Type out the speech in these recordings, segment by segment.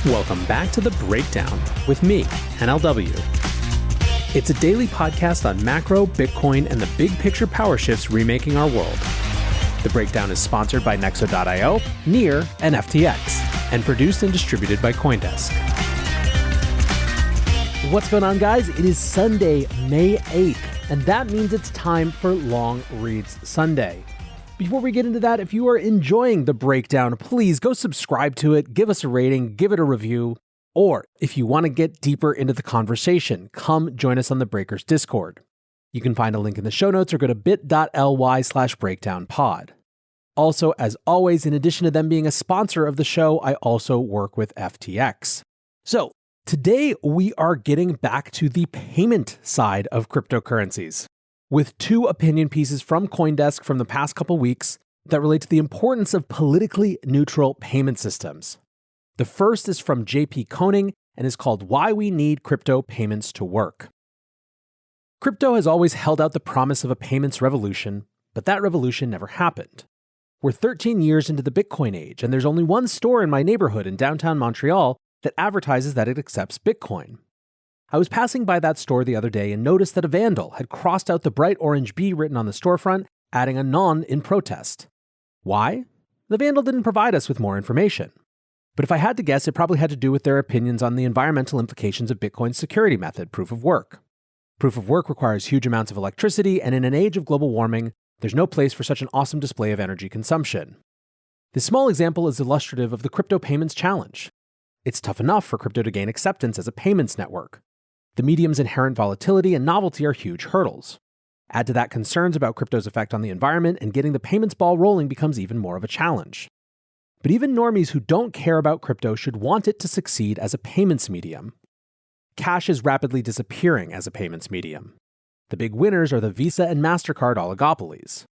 Welcome back to The Breakdown with me, NLW. It's a daily podcast on macro, Bitcoin, and the big picture power shifts remaking our world. The Breakdown is sponsored by Nexo.io, Near, and FTX, and produced and distributed by CoinDesk. What's going on, guys? It is Sunday, May 8th, and that means it's time for Long Reads Sunday. Before we get into that, if you are enjoying The Breakdown, please go subscribe to it, give us a rating, give it a review, or if you want to get deeper into the conversation, come join us on the Breakers Discord. You can find a link in the show notes or go to bit.ly/breakdownpod. Also, as always, in addition to them being a sponsor of the show, I also work with FTX. So today we are getting back to the payment side of cryptocurrencies, with two opinion pieces from CoinDesk from the past couple weeks that relate to the importance of politically neutral payment systems. The first is from JP Koning and is called Why We Need Crypto Payments to Work. Crypto has always held out the promise of a payments revolution, but that revolution never happened. We're 13 years into the Bitcoin age, and there's only one store in my neighborhood in downtown Montreal that advertises that it accepts Bitcoin. I was passing by that store the other day and noticed that a vandal had crossed out the bright orange B written on the storefront, adding a non in protest. Why? The vandal didn't provide us with more information. But if I had to guess, it probably had to do with their opinions on the environmental implications of Bitcoin's security method, proof of work. Proof of work requires huge amounts of electricity, and in an age of global warming, there's no place for such an awesome display of energy consumption. This small example is illustrative of the crypto payments challenge. It's tough enough for crypto to gain acceptance as a payments network. The medium's inherent volatility and novelty are huge hurdles. Add to that concerns about crypto's effect on the environment, and getting the payments ball rolling becomes even more of a challenge. But even normies who don't care about crypto should want it to succeed as a payments medium. Cash is rapidly disappearing as a payments medium. The big winners are the Visa and MasterCard oligopolies.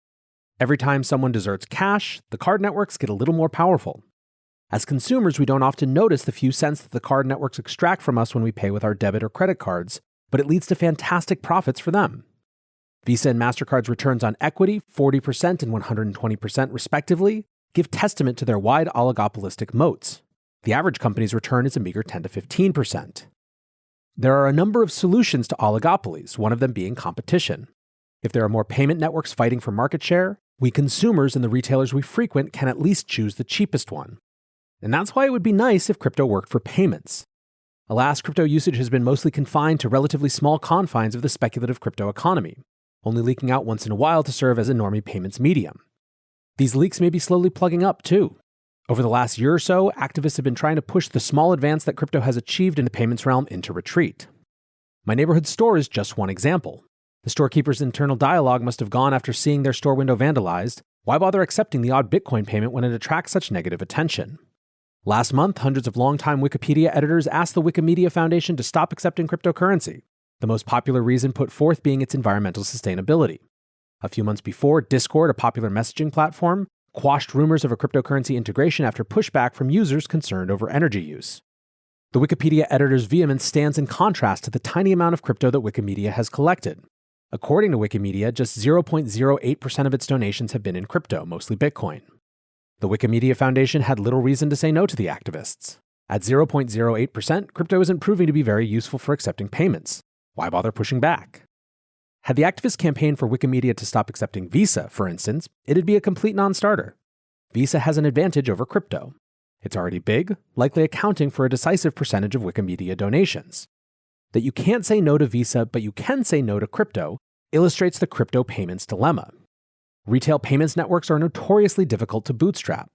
Every time someone deserts cash, the card networks get a little more powerful. As consumers, we don't often notice the few cents that the card networks extract from us when we pay with our debit or credit cards, but it leads to fantastic profits for them. Visa and MasterCard's returns on equity, 40% and 120% respectively, give testament to their wide oligopolistic moats. The average company's return is a meager 10 to 15%. There are a number of solutions to oligopolies, one of them being competition. If there are more payment networks fighting for market share, we consumers and the retailers we frequent can at least choose the cheapest one. And that's why it would be nice if crypto worked for payments. Alas, crypto usage has been mostly confined to relatively small confines of the speculative crypto economy, only leaking out once in a while to serve as a normie payments medium. These leaks may be slowly plugging up, too. Over the last year or so, activists have been trying to push the small advance that crypto has achieved in the payments realm into retreat. My neighborhood store is just one example. The storekeeper's internal dialogue must have gone after seeing their store window vandalized. Why bother accepting the odd Bitcoin payment when it attracts such negative attention? Last month, hundreds of longtime Wikipedia editors asked the Wikimedia Foundation to stop accepting cryptocurrency, the most popular reason put forth being its environmental sustainability. A few months before, Discord, a popular messaging platform, quashed rumors of a cryptocurrency integration after pushback from users concerned over energy use. The Wikipedia editor's vehemence stands in contrast to the tiny amount of crypto that Wikimedia has collected. According to Wikimedia, just 0.08% of its donations have been in crypto, mostly Bitcoin. The Wikimedia Foundation had little reason to say no to the activists. At 0.08%, crypto isn't proving to be very useful for accepting payments. Why bother pushing back? Had the activists campaigned for Wikimedia to stop accepting Visa, for instance, it'd be a complete non-starter. Visa has an advantage over crypto. It's already big, likely accounting for a decisive percentage of Wikimedia donations. That you can't say no to Visa, but you can say no to crypto, illustrates the crypto payments dilemma. Retail payments networks are notoriously difficult to bootstrap.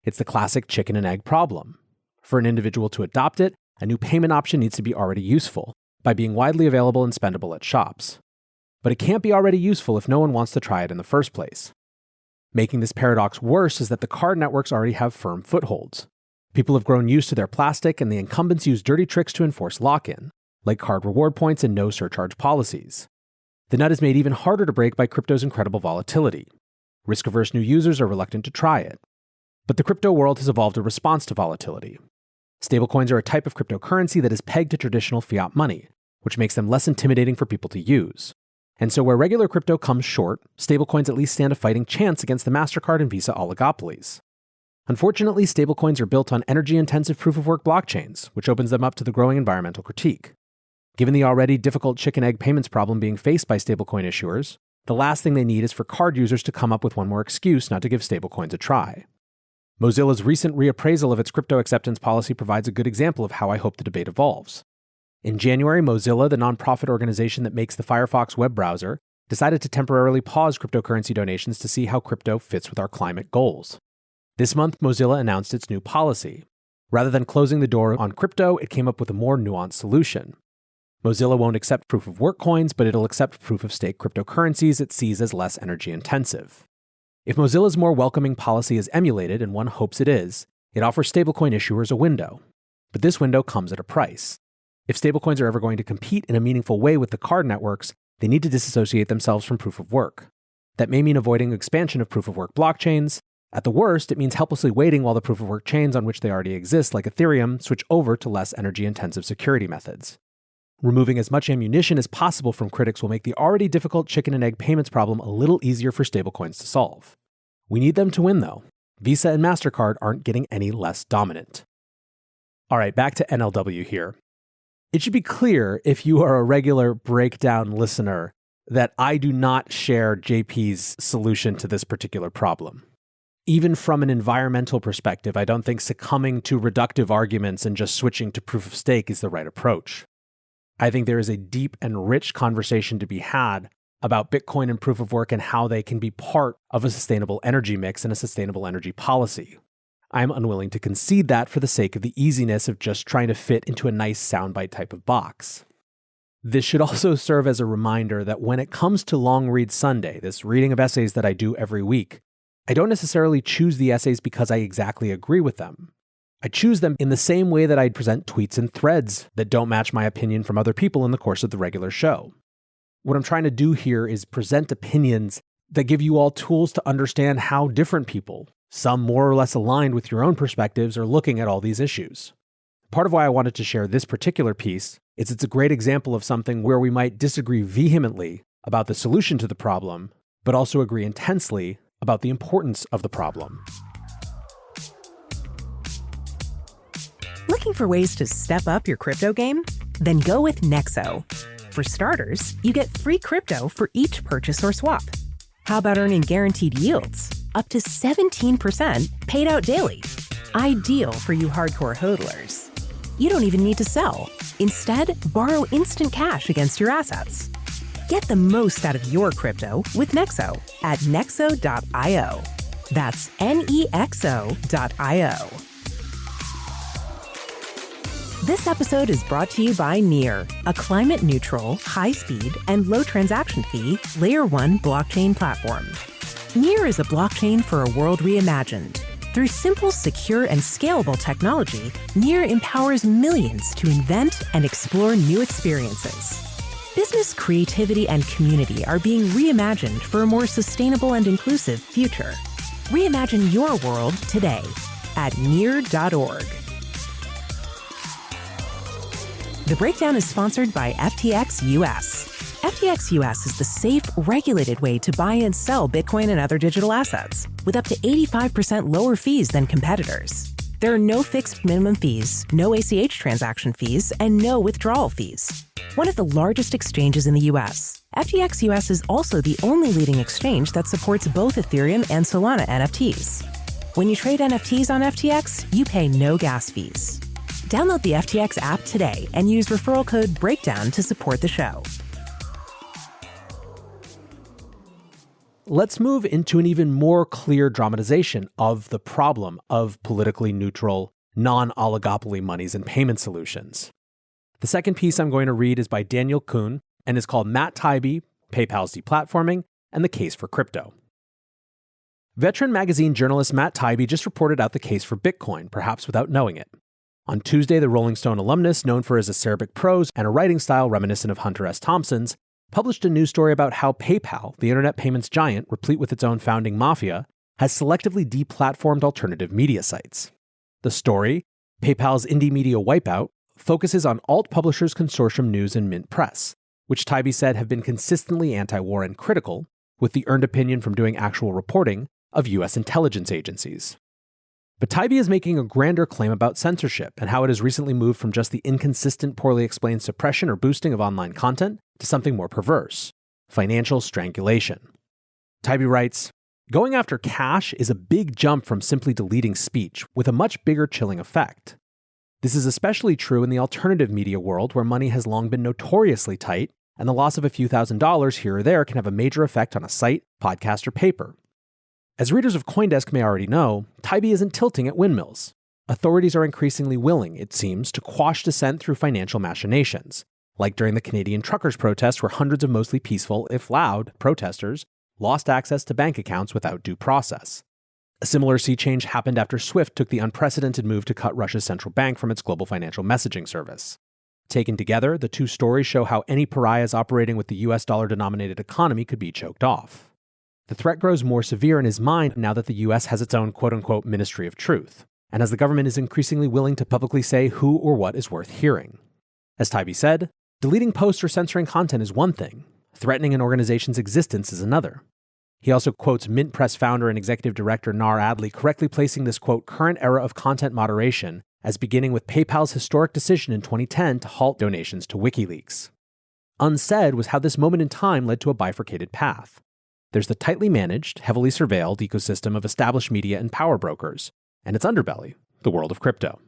It's the classic chicken and egg problem. For an individual to adopt it, a new payment option needs to be already useful, by being widely available and spendable at shops. But it can't be already useful if no one wants to try it in the first place. Making this paradox worse is that the card networks already have firm footholds. People have grown used to their plastic, and the incumbents use dirty tricks to enforce lock-in, like card reward points and no surcharge policies. The nut is made even harder to break by crypto's incredible volatility. Risk-averse new users are reluctant to try it. But the crypto world has evolved a response to volatility. Stablecoins are a type of cryptocurrency that is pegged to traditional fiat money, which makes them less intimidating for people to use. And so where regular crypto comes short, stablecoins at least stand a fighting chance against the MasterCard and Visa oligopolies. Unfortunately, stablecoins are built on energy-intensive proof-of-work blockchains, which opens them up to the growing environmental critique. Given the already difficult chicken-egg payments problem being faced by stablecoin issuers, the last thing they need is for card users to come up with one more excuse not to give stablecoins a try. Mozilla's recent reappraisal of its crypto acceptance policy provides a good example of how I hope the debate evolves. In January, Mozilla, the nonprofit organization that makes the Firefox web browser, decided to temporarily pause cryptocurrency donations to see how crypto fits with our climate goals. This month, Mozilla announced its new policy. Rather than closing the door on crypto, it came up with a more nuanced solution. Mozilla won't accept proof-of-work coins, but it'll accept proof-of-stake cryptocurrencies it sees as less energy-intensive. If Mozilla's more welcoming policy is emulated, and one hopes it is, it offers stablecoin issuers a window. But this window comes at a price. If stablecoins are ever going to compete in a meaningful way with the card networks, they need to disassociate themselves from proof-of-work. That may mean avoiding expansion of proof-of-work blockchains. At the worst, it means helplessly waiting while the proof-of-work chains on which they already exist, like Ethereum, switch over to less energy-intensive security methods. Removing as much ammunition as possible from critics will make the already difficult chicken and egg payments problem a little easier for stablecoins to solve. We need them to win, though. Visa and MasterCard aren't getting any less dominant. All right, back to NLW here. It should be clear, if you are a regular breakdown listener, that I do not share JP's solution to this particular problem. Even from an environmental perspective, I don't think succumbing to reductive arguments and just switching to proof of stake is the right approach. I think there is a deep and rich conversation to be had about Bitcoin and proof of work and how they can be part of a sustainable energy mix and a sustainable energy policy. I am unwilling to concede that for the sake of the easiness of just trying to fit into a nice soundbite type of box. This should also serve as a reminder that when it comes to Long Read Sunday, this reading of essays that I do every week, I don't necessarily choose the essays because I exactly agree with them. I choose them in the same way that I'd present tweets and threads that don't match my opinion from other people in the course of the regular show. What I'm trying to do here is present opinions that give you all tools to understand how different people, some more or less aligned with your own perspectives, are looking at all these issues. Part of why I wanted to share this particular piece is it's a great example of something where we might disagree vehemently about the solution to the problem, but also agree intensely about the importance of the problem. Looking for ways to step up your crypto game? Then go with Nexo. For starters, you get free crypto for each purchase or swap. How about earning guaranteed yields? Up to 17% paid out daily. Ideal for you hardcore hodlers. You don't even need to sell. Instead, borrow instant cash against your assets. Get the most out of your crypto with Nexo at nexo.io. That's nexo.io. This episode is brought to you by Near, a climate-neutral, high-speed, and low transaction fee Layer 1 blockchain platform. Near is a blockchain for a world reimagined. Through simple, secure, and scalable technology, Near empowers millions to invent and explore new experiences. Business creativity and community are being reimagined for a more sustainable and inclusive future. Reimagine your world today at near.org. The Breakdown is sponsored by FTX US. FTX US is the safe, regulated way to buy and sell Bitcoin and other digital assets, with up to 85% lower fees than competitors. There are no fixed minimum fees, no ACH transaction fees, and no withdrawal fees. One of the largest exchanges in the US, FTX US is also the only leading exchange that supports both Ethereum and Solana NFTs. When you trade NFTs on FTX, you pay no gas fees. Download the FTX app today and use referral code BREAKDOWN to support the show. Let's move into an even more clear dramatization of the problem of politically neutral, non-oligopoly monies and payment solutions. The second piece I'm going to read is by Daniel Kuhn and is called Matt Taibbi, PayPal's Deplatforming, and the Case for Crypto. Veteran magazine journalist Matt Taibbi just reported out the case for Bitcoin, perhaps without knowing it. On Tuesday, the Rolling Stone alumnus, known for his acerbic prose and a writing style reminiscent of Hunter S. Thompson's, published a news story about how PayPal, the internet payments giant replete with its own founding mafia, has selectively deplatformed alternative media sites. The story, PayPal's indie media wipeout, focuses on alt publishers consortium News and Mint Press, which Taibbi said have been consistently anti-war and critical, with the earned opinion from doing actual reporting of U.S. intelligence agencies. But Tybee is making a grander claim about censorship and how it has recently moved from just the inconsistent, poorly explained suppression or boosting of online content to something more perverse: financial strangulation. Tybee writes, "Going after cash is a big jump from simply deleting speech, with a much bigger chilling effect. This is especially true in the alternative media world, where money has long been notoriously tight, and the loss of a few $1,000s here or there can have a major effect on a site, podcast, or paper. As readers of CoinDesk may already know, Tybee isn't tilting at windmills. Authorities are increasingly willing, it seems, to quash dissent through financial machinations, like during the Canadian truckers' protests, where hundreds of mostly peaceful, if loud, protesters lost access to bank accounts without due process. A similar sea change happened after SWIFT took the unprecedented move to cut Russia's central bank from its global financial messaging service. Taken together, the two stories show how any pariahs operating with the US dollar-denominated economy could be choked off. The threat grows more severe in his mind now that the US has its own quote-unquote Ministry of Truth, and as the government is increasingly willing to publicly say who or what is worth hearing. As Tybee said, deleting posts or censoring content is one thing, threatening an organization's existence is another. He also quotes Mint Press founder and executive director Nar Adley, correctly placing this, quote, current era of content moderation as beginning with PayPal's historic decision in 2010 to halt donations to WikiLeaks. Unsaid was how this moment in time led to a bifurcated path. There's the tightly managed, heavily surveilled ecosystem of established media and power brokers, and its underbelly, the world of crypto.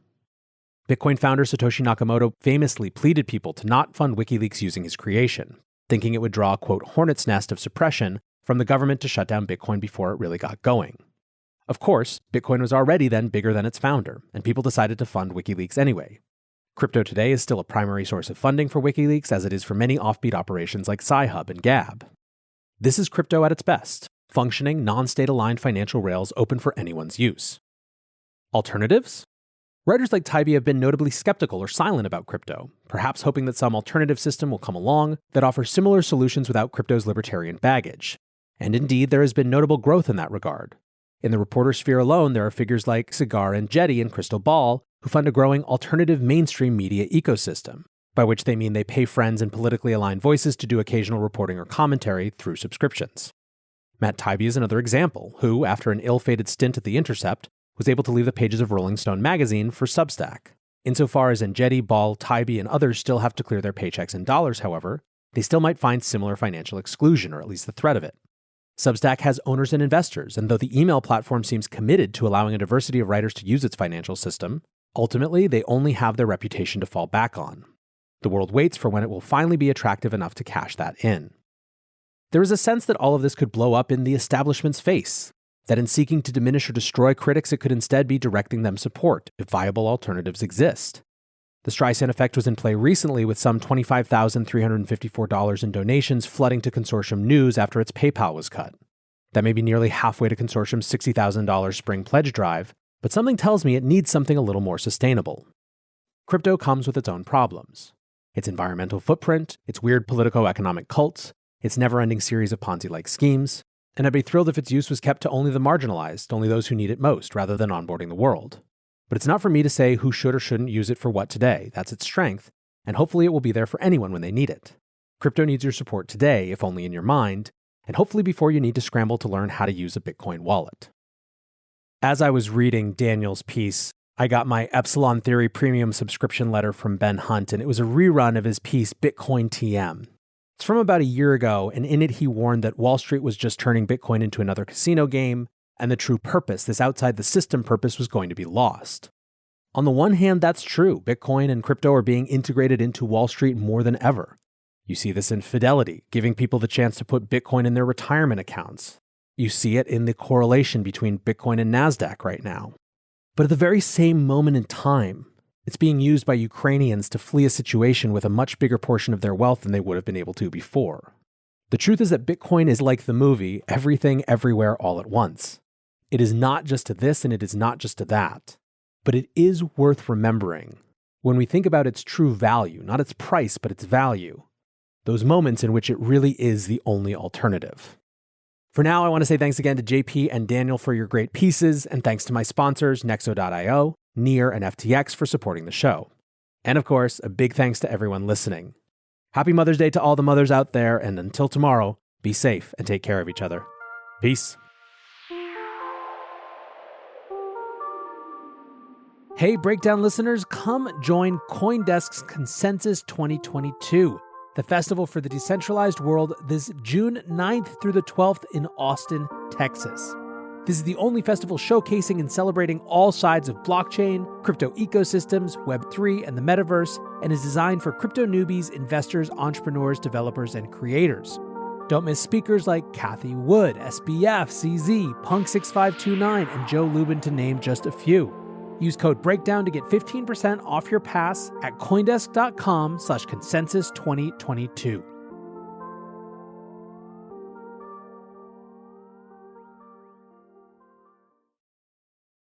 Bitcoin founder Satoshi Nakamoto famously pleaded people to not fund WikiLeaks using his creation, thinking it would draw a, quote, hornet's nest of suppression from the government to shut down Bitcoin before it really got going. Of course, Bitcoin was already then bigger than its founder, and people decided to fund WikiLeaks anyway. Crypto today is still a primary source of funding for WikiLeaks, as it is for many offbeat operations like Sci-Hub and Gab. This is crypto at its best, functioning, non-state-aligned financial rails open for anyone's use. Alternatives? Writers like Tybee have been notably skeptical or silent about crypto, perhaps hoping that some alternative system will come along that offers similar solutions without crypto's libertarian baggage. And indeed, there has been notable growth in that regard. In the reporter sphere alone, there are figures like Cigar and Jetty and Crystal Ball who fund a growing alternative mainstream media ecosystem, by which they mean they pay friends and politically aligned voices to do occasional reporting or commentary through subscriptions. Matt Tybee is another example, who, after an ill-fated stint at The Intercept, was able to leave the pages of Rolling Stone magazine for Substack. Insofar as Enjeti, Ball, Tybee, and others still have to clear their paychecks in dollars, however, they still might find similar financial exclusion, or at least the threat of it. Substack has owners and investors, and though the email platform seems committed to allowing a diversity of writers to use its financial system, ultimately they only have their reputation to fall back on. The world waits for when it will finally be attractive enough to cash that in. There is a sense that all of this could blow up in the establishment's face, that in seeking to diminish or destroy critics, it could instead be directing them support if viable alternatives exist. The Streisand effect was in play recently, with some $25,354 in donations flooding to Consortium News after its PayPal was cut. That may be nearly halfway to Consortium's $60,000 spring pledge drive, but something tells me it needs something a little more sustainable. Crypto comes with its own problems. Its environmental footprint, its weird politico-economic cults, its never-ending series of Ponzi-like schemes, and I'd be thrilled if its use was kept to only the marginalized, only those who need it most, rather than onboarding the world. But it's not for me to say who should or shouldn't use it for what today. That's its strength, and hopefully it will be there for anyone when they need it. Crypto needs your support today, if only in your mind, and hopefully before you need to scramble to learn how to use a Bitcoin wallet. As I was reading Daniel's piece, I got my Epsilon Theory premium subscription letter from Ben Hunt, and it was a rerun of his piece Bitcoin TM. It's from about a year ago, and in it he warned that Wall Street was just turning Bitcoin into another casino game, and the true purpose, this outside-the-system purpose, was going to be lost. On the one hand, that's true. Bitcoin and crypto are being integrated into Wall Street more than ever. You see this in Fidelity, giving people the chance to put Bitcoin in their retirement accounts. You see it in the correlation between Bitcoin and NASDAQ right now. But at the very same moment in time, it's being used by Ukrainians to flee a situation with a much bigger portion of their wealth than they would have been able to before. The truth is that Bitcoin is like the movie, everything, everywhere, all at once. It is not just to this and it is not just to that. But it is worth remembering, when we think about its true value, not its price, but its value, those moments in which it really is the only alternative. For now, I want to say thanks again to JP and Daniel for your great pieces, and thanks to my sponsors, Nexo.io, Near, and FTX for supporting the show. And of course, a big thanks to everyone listening. Happy Mother's Day to all the mothers out there, and until tomorrow, be safe and take care of each other. Peace. Hey, Breakdown listeners, come join CoinDesk's Consensus 2022, the festival for the decentralized world, this June 9th through the 12th in Austin, Texas. This is the only festival showcasing and celebrating all sides of blockchain, crypto ecosystems, Web3, and the metaverse, and is designed for crypto newbies, investors, entrepreneurs, developers, and creators. Don't miss speakers like Cathie Wood, SBF, CZ, Punk6529, and Joe Lubin, to name just a few. Use code BREAKDOWN to get 15% off your pass at coindesk.com/consensus2022.